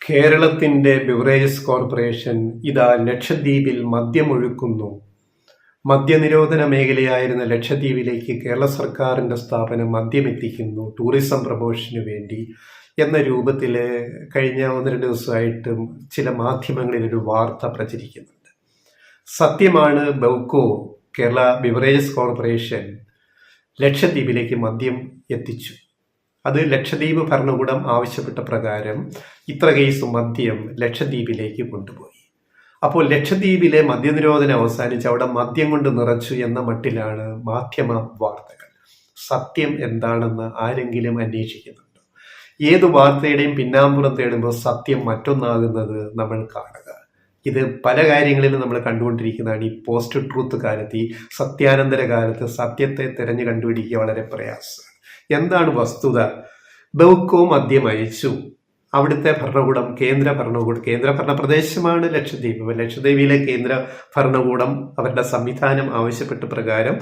കേരളത്തിന്റെ beverages corporation ഇതാ ലക്ഷദ്വീപിൽ മദ്യമൊഴുക്കുന്നു. മദ്യനിരോധന മേഖലയായിരുന്ന ലക്ഷദ്വീപിലേക്ക് കേരള സർക്കാരിന്റെ സ്ഥാപനം മദ്യമെത്തിക്കുന്നു ടൂറിസം പ്രമോഷന് വേണ്ടി എന്ന രൂപത്തിൽ കഴിഞ്ഞ 1-2 ദിവസമായിട്ടും ചില മാധ്യമങ്ങളിൽ ഒരു വാർത്ത പ്രചരിക്കുന്നുണ്ട്. സത്യമാണ്, ബെവ്കോ കേരള ബിവറേജസ് കോർപ്പറേഷൻ ലക്ഷദ്വീപിലേക്ക് മദ്യം എത്തിച്ചു. അത് ലക്ഷദ്വീപ് ഭരണകൂടം ആവശ്യപ്പെട്ട പ്രകാരം ഇത്ര കേസ് മദ്യം ലക്ഷദ്വീപിലേക്ക് കൊണ്ടുപോയി. അപ്പോൾ ലക്ഷദ്വീപിലെ മദ്യനിരോധനം അവസാനിച്ച് അവിടെ മദ്യം കൊണ്ട് നിറച്ചു എന്ന മട്ടിലാണ് മാധ്യമ വാർത്തകൾ. സത്യം എന്താണെന്ന് ആരെങ്കിലും അന്വേഷിക്കുന്നുണ്ടോ? ഏത് വാർത്തയുടെയും പിന്നാമ്പുറം തേടുമ്പോൾ സത്യം മറ്റൊന്നാകുന്നത് നമ്മൾ കാണുക. ഇത് പല കാര്യങ്ങളിലും നമ്മൾ കണ്ടുകൊണ്ടിരിക്കുന്നതാണ്. ഈ പോസ്റ്റ് ട്രൂത്ത് കാലത്ത്, ഈ സത്യാനന്തര കാലത്ത് സത്യത്തെ തിരഞ്ഞു കണ്ടുപിടിക്കുക വളരെ പ്രയാസമാണ്. എന്താണ് വസ്തുത? ബെവ്കോ മദ്യം അയച്ചു. അവിടുത്തെ ഭരണകൂടം കേന്ദ്ര ഭരണ പ്രദേശമാണ് ലക്ഷദ്വീപ്. ലക്ഷദ്വീപിലെ കേന്ദ്ര ഭരണകൂടം അവരുടെ സംവിധാനം ആവശ്യപ്പെട്ട പ്രകാരം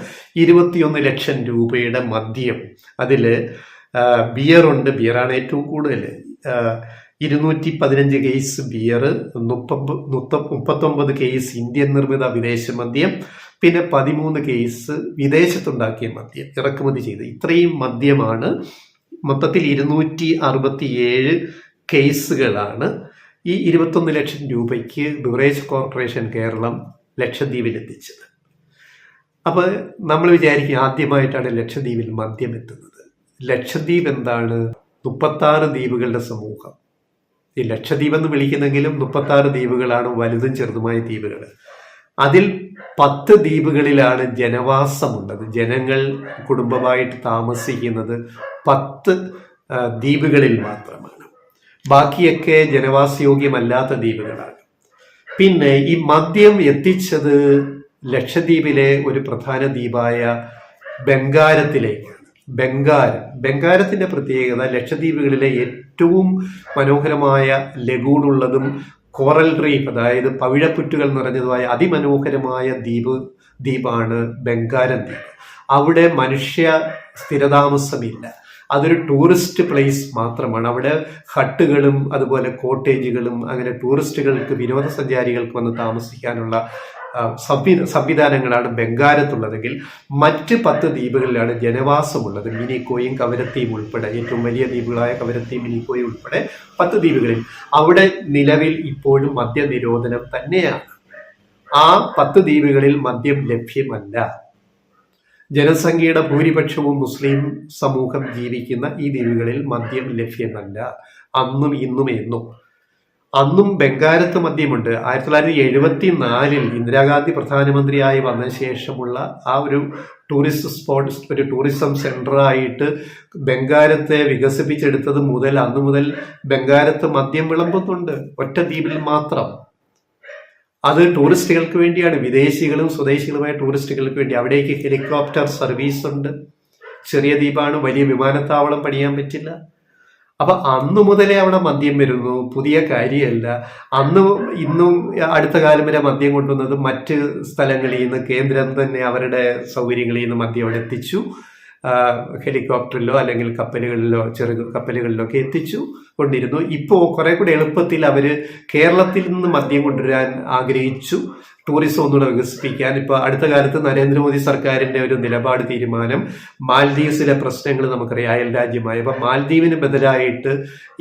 21 ലക്ഷം രൂപയുടെ മദ്യം, അതിൽ ബിയറുണ്ട്, ബിയറാണ് ഏറ്റവും കൂടുതൽ, 215 കേസ് ബിയർ, 39 കേസ് ഇന്ത്യൻ നിർമ്മിത വിദേശ മദ്യം, പിന്നെ 13 കേസ് വിദേശത്തുണ്ടാക്കിയ മദ്യം ഇറക്കുമതി ചെയ്ത്. ഇത്രയും മദ്യമാണ് മൊത്തത്തിൽ 267 കേസുകളാണ് ഈ 21 ലക്ഷം രൂപയ്ക്ക് ബിവറേജ് കോർപ്പറേഷൻ കേരളം ലക്ഷദ്വീപിൽ എത്തിച്ചത്. അപ്പോൾ നമ്മൾ വിചാരിക്കും ആദ്യമായിട്ടാണ് ലക്ഷദ്വീപിൽ മദ്യം എത്തുന്നത്. ലക്ഷദ്വീപ് എന്താണ്? 36 ദ്വീപുകളുടെ സമൂഹം. ഈ ലക്ഷദ്വീപ് എന്ന് വിളിക്കുന്നെങ്കിലും 36 ദ്വീപുകളാണ്, വലുതും ചെറുതുമായ ദ്വീപുകൾ. അതിൽ 10 ദ്വീപുകളിലാണ് ജനവാസമുള്ളത്. ജനങ്ങൾ കുടുംബമായിട്ട് താമസിക്കുന്നത് 10 ദ്വീപുകളിൽ മാത്രമാണ്. ബാക്കിയൊക്കെ ജനവാസയോഗ്യമല്ലാത്ത ദ്വീപുകളാണ്. പിന്നെ ഈ മദ്യം എത്തിച്ചത് ലക്ഷദ്വീപിലെ ഒരു പ്രധാന ദ്വീപായ ബംഗാരത്തിലേക്കാണ്. ബംഗാരത്തിന്റെ പ്രത്യേകത ലക്ഷദ്വീപുകളിലെ ഏറ്റവും മനോഹരമായ ലഗൂണുള്ളതും കോറൽ റീഫ്, അതായത് പവിഴപ്പുറ്റുകൾ നിറഞ്ഞതുമായ അതിമനോഹരമായ ദ്വീപാണ് ബംഗാരം ദ്വീപ്. അവിടെ മനുഷ്യ സ്ഥിരതാമസമില്ല. അതൊരു ടൂറിസ്റ്റ് പ്ലേസ് മാത്രമാണ്. അവിടെ ഹട്ടുകളും അതുപോലെ കോട്ടേജുകളും അങ്ങനെ ടൂറിസ്റ്റുകൾക്ക്, വിനോദസഞ്ചാരികൾക്ക് വന്ന് താമസിക്കാനുള്ള സംവിധാനങ്ങളാണ് ബംഗാരത്തുള്ളതെങ്കിൽ മറ്റ് 10 ദ്വീപുകളിലാണ് ജനവാസമുള്ളത്. മിനിക്കോയും കവരത്തിയും ഉൾപ്പെടെ, ഏറ്റവും വലിയ ദ്വീപുകളായ കവരത്തിയും മിനിക്കോയും ഉൾപ്പെടെ 10 ദ്വീപുകളിൽ അവിടെ നിലവിൽ ഇപ്പോഴും മദ്യനിരോധനം തന്നെയാണ്. ആ 10 ദ്വീപുകളിൽ മദ്യം ലഭ്യമല്ല. ജനസംഖ്യയുടെ ഭൂരിപക്ഷവും മുസ്ലിം സമൂഹം ജീവിക്കുന്ന ഈ ദ്വീപുകളിൽ മദ്യം ലഭ്യമല്ല. അന്നും ഇന്നും എന്നും. അന്നും ബംഗാരത്ത് മദ്യമുണ്ട്. 1974 ഇന്ദിരാഗാന്ധി പ്രധാനമന്ത്രിയായി വന്ന ശേഷമുള്ള ആ ഒരു ടൂറിസ്റ്റ് സ്പോട്ട്, ഒരു ടൂറിസം സെന്ററായിട്ട് ബംഗാരത്തെ വികസിപ്പിച്ചെടുത്തത് മുതൽ അന്നു മുതൽ ബംഗാരത്ത് മദ്യം വിളമ്പുന്നുണ്ട്, ഒറ്റ ദ്വീപിൽ മാത്രം. അത് ടൂറിസ്റ്റുകൾക്ക് വേണ്ടിയാണ്, വിദേശികളും സ്വദേശികളുമായ ടൂറിസ്റ്റുകൾക്ക് വേണ്ടി. അവിടേക്ക് ഹെലികോപ്റ്റർ സർവീസ് ഉണ്ട്. ചെറിയ ദ്വീപാണ്, വലിയ വിമാനത്താവളം പണിയാൻ പറ്റില്ല. അപ്പൊ അന്നു മുതലേ അവിടെ മദ്യം വരുന്നു, പുതിയ കാര്യമല്ല. അന്നും ഇന്നും അടുത്ത കാലം വരെ മദ്യം കൊണ്ടുവന്നത് മറ്റ് സ്ഥലങ്ങളിൽ നിന്ന്, കേന്ദ്രം തന്നെ അവരുടെ സൗകര്യങ്ങളിൽ നിന്ന് മദ്യം അവിടെ എത്തിച്ചു. ഹെലികോപ്റ്ററിലോ അല്ലെങ്കിൽ കപ്പലുകളിലോ, ചെറു കപ്പലുകളിലോ ഒക്കെ എത്തിച്ചു കൊണ്ടിരുന്നു. ഇപ്പോൾ കുറെ കൂടെ എളുപ്പത്തിൽ അവര് കേരളത്തിൽ നിന്ന് മദ്യം കൊണ്ടുവരാൻ ആഗ്രഹിച്ചു, ടൂറിസം ഒന്നുകൂടെ വികസിപ്പിക്കാൻ. ഇപ്പൊ അടുത്ത കാലത്ത് നരേന്ദ്രമോദി സർക്കാരിന്റെ ഒരു നിലപാട്, തീരുമാനം, മാൽദീവ്സിലെ പ്രശ്നങ്ങൾ നമുക്കറിയാം, അയൽ രാജ്യമായ. അപ്പൊ മാൽദീവിന് ബദലായിട്ട്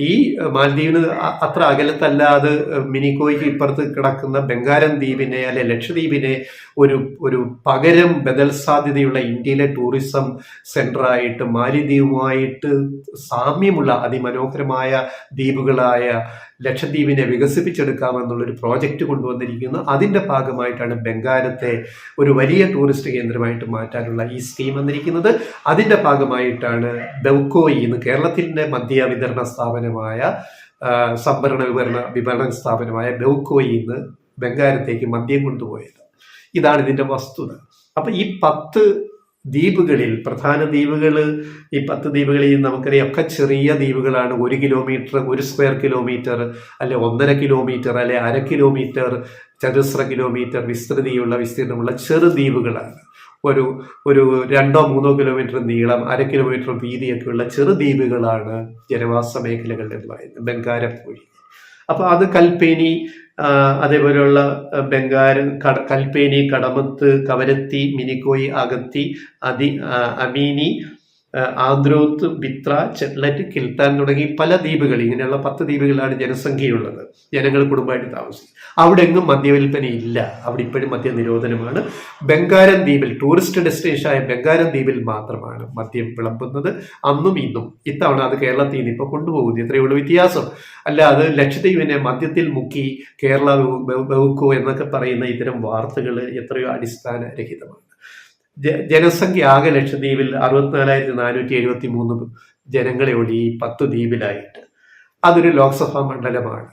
ഈ മാൽദീവിന് അത്ര അകലത്തല്ലാതെ മിനിക്കോയ്ക്ക് ഇപ്പുറത്ത് കിടക്കുന്ന ബംഗാരം ദ്വീപിനെ അല്ലെ ലക്ഷദ്വീപിനെ ഒരു പകരം ബദൽ സാധ്യതയുള്ള ഇന്ത്യയിലെ ടൂറിസം സെന്ററായിട്ട്, മാലിദ്വീപുമായിട്ട് സാമ്യമുള്ള അതിമനോഹരമായ ദ്വീപുകളായ ലക്ഷദ്വീപിനെ വികസിപ്പിച്ചെടുക്കാമെന്നുള്ളൊരു പ്രോജക്റ്റ് കൊണ്ടുവന്നിരിക്കുന്നു. അതിന്റെ ഭാഗമായിട്ടാണ് ബംഗാരത്തെ ഒരു വലിയ ടൂറിസ്റ്റ് കേന്ദ്രമായിട്ട് മാറ്റാനുള്ള ഈ സ്കീം വന്നിരിക്കുന്നത്. അതിന്റെ ഭാഗമായിട്ടാണ് ബെവ്കോയിന്ന്, കേരളത്തിന്റെ മദ്യ വിതരണ സ്ഥാപനമായ വിപണന സ്ഥാപനമായ ബെവ്കോയിന്ന് ബംഗാരത്തേക്ക് മദ്യം കൊണ്ടുപോയത്. ഇതാണ് ഇതിന്റെ വസ്തുത. അപ്പൊ ഈ 10 ദ്വീപുകളിൽ, പ്രധാന ദ്വീപുകൾ, ഈ 10 ദ്വീപുകളിൽ നമുക്കറിയാം ഒക്കെ ചെറിയ ദ്വീപുകളാണ്. 1 കിലോമീറ്റർ, 1 സ്ക്വയർ കിലോമീറ്റർ, അല്ലെ 1.5 കിലോമീറ്റർ, അല്ലെ 1/2 കിലോമീറ്റർ ചതുശ്ര കിലോമീറ്റർ വിസ്തീർണമുള്ള ചെറു ദ്വീപുകളാണ്. ഒരു 2-3 കിലോമീറ്റർ നീളം, 1/2 കിലോമീറ്റർ വീതിയൊക്കെയുള്ള ചെറു ദ്വീപുകളാണ് ജനവാസ മേഖലകൾ എന്ന് പറയുന്നത്, ബംഗാരം ഒഴികെ. അപ്പോൾ അത് കൽപ്പേനി, അതേപോലെയുള്ള ബംഗാരൻ, കൽപ്പേനി, കടമത്ത്, കവരത്തി, മിനിക്കോയി, അഗത്തി, അമീനി, ആന്ത്രോത്ത്, ബിത്ര, ചെട്ലറ്റ്, കിൽത്താൻ തുടങ്ങി പല ദ്വീപുകൾ, ഇങ്ങനെയുള്ള 10 ദ്വീപുകളിലാണ് ജനസംഖ്യയുള്ളത്. ജനങ്ങൾ കുടുംബമായിട്ട് താമസിക്കും. അവിടെ എങ്ങും മദ്യവിൽപ്പന ഇല്ല. അവിടെ ഇപ്പോഴും മദ്യ നിരോധനമാണ്. ബംഗാരൻ ദ്വീപിൽ, ടൂറിസ്റ്റ് ഡെസ്റ്റിനേഷനായ ബംഗാരൻ ദ്വീപിൽ മാത്രമാണ് മദ്യം വിളമ്പുന്നത്, അന്നും ഇന്നും. ഇത്തവണ അത് കേരളത്തിൽ നിന്ന് ഇപ്പോൾ കൊണ്ടുപോകുന്നു. ഇത്രയേ ഉള്ളൂ വ്യത്യാസം. അല്ല അത് ലക്ഷദ്വീപിനെ മദ്യത്തിൽ മുക്കി കേരള വെവുക്കോ എന്നൊക്കെ പറയുന്ന ഇത്തരം വാർത്തകൾ എത്രയോ അടിസ്ഥാനരഹിതമാണ്. ജനസംഖ്യ ആകെ ലക്ഷദ്വീപിൽ 64,473 ജനങ്ങളെ ഉള്ളൂ ഈ 10 ദ്വീപിലായിട്ട്. അതൊരു ലോക്സഭാ മണ്ഡലമാണ്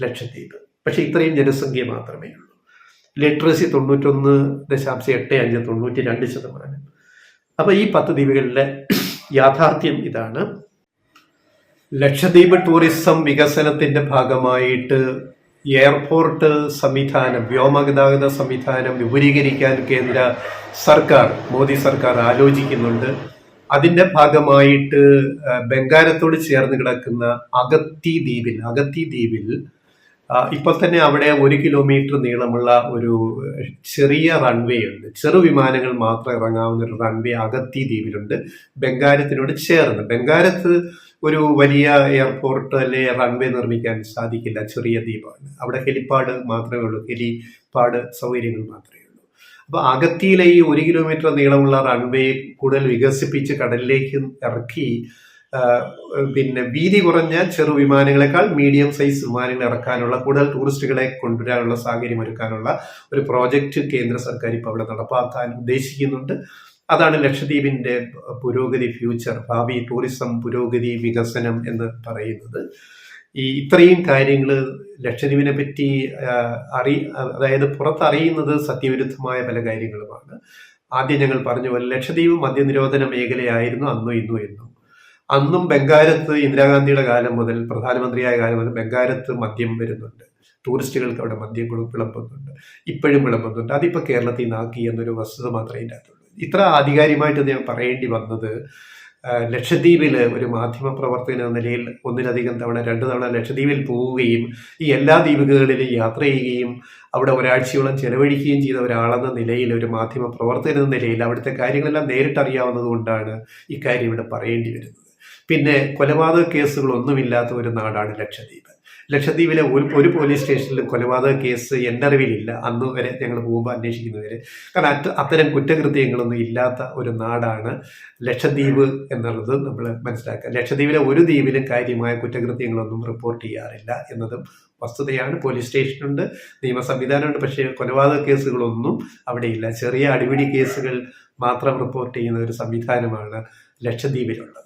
ലക്ഷദ്വീപ്. പക്ഷെ ഇത്രയും ജനസംഖ്യ മാത്രമേ ഉള്ളൂ. ലിറ്ററസി 91.85, 92%. അപ്പൊ ഈ 10 ദ്വീപുകളിലെ യാഥാർത്ഥ്യം ഇതാണ്. ലക്ഷദ്വീപ് ടൂറിസം വികസനത്തിന്റെ ഭാഗമായിട്ട് എയർപോർട്ട് സംവിധാനം, വ്യോമഗതാഗത സംവിധാനം വിപുലീകരിക്കാൻ കേന്ദ്ര സർക്കാർ, മോദി സർക്കാർ ആലോചിക്കുന്നുണ്ട്. അതിന്റെ ഭാഗമായിട്ട് ബംഗാരത്തോട് ചേർന്ന് കിടക്കുന്ന അഗത്തി ദ്വീപിൽ ഇപ്പോൾ തന്നെ അവിടെ 1 കിലോമീറ്റർ നീളമുള്ള ഒരു ചെറിയ റൺവേ ഉണ്ട്. ചെറു വിമാനങ്ങൾ മാത്രം ഇറങ്ങാവുന്ന ഒരു റൺവേ അഗത്തി ദ്വീപിലുണ്ട്, ബംഗാരത്തിനോട് ചേർന്ന്. ബംഗാരത്ത് ഒരു വലിയ എയർപോർട്ട് അല്ലെ റൺവേ നിർമ്മിക്കാൻ സാധിക്കില്ല, ചെറിയ ദ്വീപാണ്. അവിടെ ഹെലിപ്പാഡ് മാത്രമേ ഉള്ളൂ, ഹെലിപ്പാഡ് സൗകര്യങ്ങൾ മാത്രമേ ഉള്ളൂ. അപ്പൊ അഗത്തിയിലെ ഈ 1 കിലോമീറ്റർ നീളമുള്ള റൺവേ കൂടുതൽ വികസിപ്പിച്ച് കടലിലേക്ക് ഇറക്കി പിന്നെ വീതി കുറഞ്ഞ ചെറു വിമാനങ്ങളെക്കാൾ മീഡിയം സൈസ് വിമാനങ്ങൾ ഇറക്കാനുള്ള, കൂടുതൽ ടൂറിസ്റ്റുകളെ കൊണ്ടുവരാനുള്ള സാഹചര്യം ഒരുക്കാനുള്ള ഒരു പ്രോജക്റ്റ് കേന്ദ്ര സർക്കാർ ഇപ്പോൾ അവിടെ നടപ്പാക്കാൻ ഉദ്ദേശിക്കുന്നുണ്ട്. അതാണ് ലക്ഷദ്വീപിന്റെ പുരോഗതി, ഫ്യൂച്ചർ, ഭാവി ടൂറിസം പുരോഗതി വികസനം എന്ന് പറയുന്നത്. ഇത്രയും കാര്യങ്ങൾ ലക്ഷദ്വീപിനെ പറ്റി അതായത് പുറത്തറിയുന്നത് സത്യവിരുദ്ധമായ പല കാര്യങ്ങളുമാണ്. ആദ്യം ഞങ്ങൾ പറഞ്ഞ പോലെ ലക്ഷദ്വീപ് മദ്യനിരോധന മേഖലയായിരുന്നു അന്നും ഇന്നും എന്നും. അന്നും ബംഗാരത്ത് ഇന്ദിരാഗാന്ധിയുടെ കാലം മുതൽ, പ്രധാനമന്ത്രിയായ കാലം മുതൽ ബംഗാരത്ത് മദ്യം വരുന്നുണ്ട്. ടൂറിസ്റ്റുകൾക്ക് അവിടെ മദ്യം വിളമ്പുന്നുണ്ട്, ഇപ്പോഴും വിളമ്പുന്നുണ്ട്. അതിപ്പോൾ കേരളത്തിൽ നിന്നാക്കി എന്നൊരു വസ്തുത മാത്രമേ ഇതിനകത്തുള്ളൂ. ഇത്ര ആധികാരികമായിട്ട് ഞാൻ പറയേണ്ടി വന്നത് ലക്ഷദ്വീപിൽ ഒരു മാധ്യമ പ്രവർത്തകൻ എന്ന നിലയിൽ 1-ലധികം തവണ 2 തവണ ലക്ഷദ്വീപിൽ പോവുകയും ഈ എല്ലാ ദ്വീപുകളിലും യാത്ര ചെയ്യുകയും അവിടെ ഒരാഴ്ചയോളം ചെലവഴിക്കുകയും ചെയ്ത ഒരാളെന്ന നിലയിൽ, ഒരു മാധ്യമ പ്രവർത്തകൻ എന്ന നിലയിൽ അവിടുത്തെ കാര്യങ്ങളെല്ലാം നേരിട്ടറിയാവുന്നത് കൊണ്ടാണ് ഇക്കാര്യം ഇവിടെ പറയേണ്ടി വരുന്നത്. പിന്നെ കൊലപാതക കേസുകളൊന്നുമില്ലാത്ത ഒരു നാടാണ് ലക്ഷദ്വീപ്. ലക്ഷദ്വീപിലെ ഒരു പോലീസ് സ്റ്റേഷനിലും കൊലപാതക കേസ് എൻ്റെ അറിവിലില്ല, അന്ന് വരെ ഞങ്ങൾ പോകുമ്പോൾ അന്വേഷിക്കുന്നവരെ. കാരണം അത്തരം കുറ്റകൃത്യങ്ങളൊന്നും ഇല്ലാത്ത ഒരു നാടാണ് ലക്ഷദ്വീപ് എന്നുള്ളത് നമ്മൾ മനസ്സിലാക്കുക. ലക്ഷദ്വീപിലെ ഒരു ദ്വീപിലും കാര്യമായ കുറ്റകൃത്യങ്ങളൊന്നും റിപ്പോർട്ട് ചെയ്യാറില്ല എന്നതും വസ്തുതയാണ്. പോലീസ് സ്റ്റേഷനുണ്ട്, നിയമ സംവിധാനമുണ്ട്, പക്ഷേ കൊലപാതക കേസുകളൊന്നും അവിടെ ഇല്ല. ചെറിയ അടിപിടി കേസുകൾ മാത്രം റിപ്പോർട്ട് ചെയ്യുന്ന ഒരു സംവിധാനമാണ് ലക്ഷദ്വീപിലുള്ളത്.